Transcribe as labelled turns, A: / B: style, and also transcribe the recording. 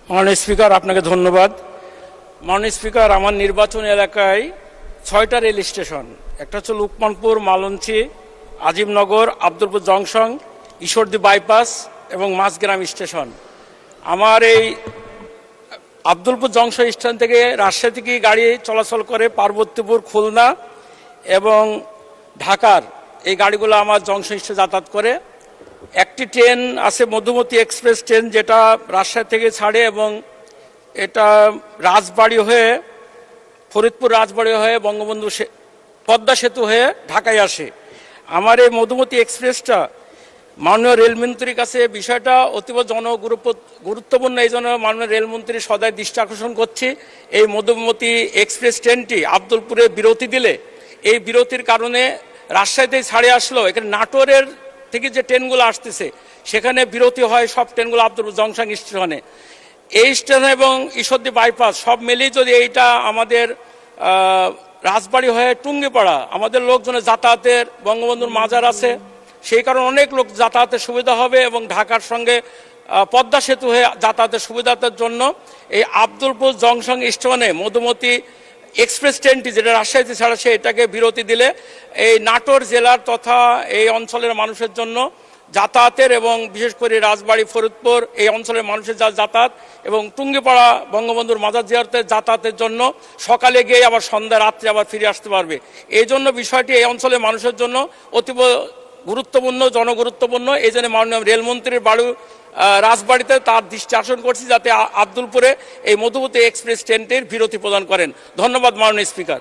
A: মাননীয় স্পিকার, আপনাকে ধন্যবাদ। মাননীয় স্পিকার, আমার নির্বাচন এলাকায় 6টা রেল স্টেশন, একটা হচ্ছে লুকমানপুর, মালঞ্চি, আজিমনগর, আব্দুলপুর জংশন, ঈশ্বরদী বাইপাস এবং মাঝগ্রাম স্টেশন। আমার এই আব্দুলপুর জংশন স্টেশন থেকে রাজশাহী থেকে গাড়ি চলাচল করে পার্বতীপুর, খুলনা এবং ঢাকার এই গাড়িগুলো আমার জংশন স্টেশনে যাতায়াত করে। একটি ট্রেন আছে মধুমতি এক্সপ্রেস ট্রেন, যেটা রাজশাহী থেকে ছাড়ে এবং এটা রাজবাড়ী হয়ে, ফরিদপুর রাজবাড়ী হয়ে বঙ্গবন্ধু পদ্মা সেতু হয়ে ঢাকায় আসে। আমার এই মধুমতি এক্সপ্রেসটা মাননীয় রেলমন্ত্রীর কাছে বিষয়টা অতীব গুরুত্বপূর্ণ, এই জন্য মাননীয় রেলমন্ত্রী সদায় দৃষ্টি আকর্ষণ করছি। এই মধুমতি এক্সপ্রেস ট্রেনটি আব্দুলপুরে বিরতি দিলে, এই বিরতির কারণে রাজশাহীতেই ছাড়ে আসলো, এখানে নাটোরের থেকে যে ট্রেনগুলো আসতেছে সেখানে বিরতি হয় সব ট্রেনগুলো আব্দুলপুর জংশন স্টেশনে। এই স্টেশন এবং ঈশ্বরদী বাইপাস সব মিলিয়ে যদি এইটা আমাদের রাজবাড়ী হয়ে টুঙ্গিপাড়া, আমাদের লোকজনের যাতায়াতের, বঙ্গবন্ধুর মাজার আছে, সেই কারণে অনেক লোক যাতায়াতের সুবিধা হবে এবং ঢাকার সঙ্গে পদ্মা সেতু হয়ে যাতায়াতের সুবিধার জন্য এই আব্দুলপুর জংশন স্টেশনে মধুমতি এক্সপ্রেস ট্রেনটি, যেটা রাজশাহীতে ছাড়া, এটাকে বিরতি দিলে এই নাটোর জেলার তথা এই অঞ্চলের মানুষের জন্য যাতায়াতের এবং বিশেষ করে রাজবাড়ী, ফরিদপুর এই অঞ্চলের মানুষের যা যাতায়াত এবং টুঙ্গিপাড়া বঙ্গবন্ধুর মাজার জিয়ারতের যাতায়াতের জন্য সকালে গিয়ে আবার সন্ধ্যা রাত্রে আবার ফিরে আসতে পারবে। এই জন্য বিষয়টি এই অঞ্চলের মানুষের জন্য অতীব গুরুত্বপূর্ণ, জনগুরুত্বপূর্ণ। এই জন্য মাননীয় রেলমন্ত্রীর বাড়ি রাজবাড়িতে তার দৃষ্টি আকর্ষণ করছি যাতে আব্দুলপুরে এই মধুমতি এক্সপ্রেস ট্রেনটির বিরতি প্রদান করেন। ধন্যবাদ মাননীয় স্পিকার।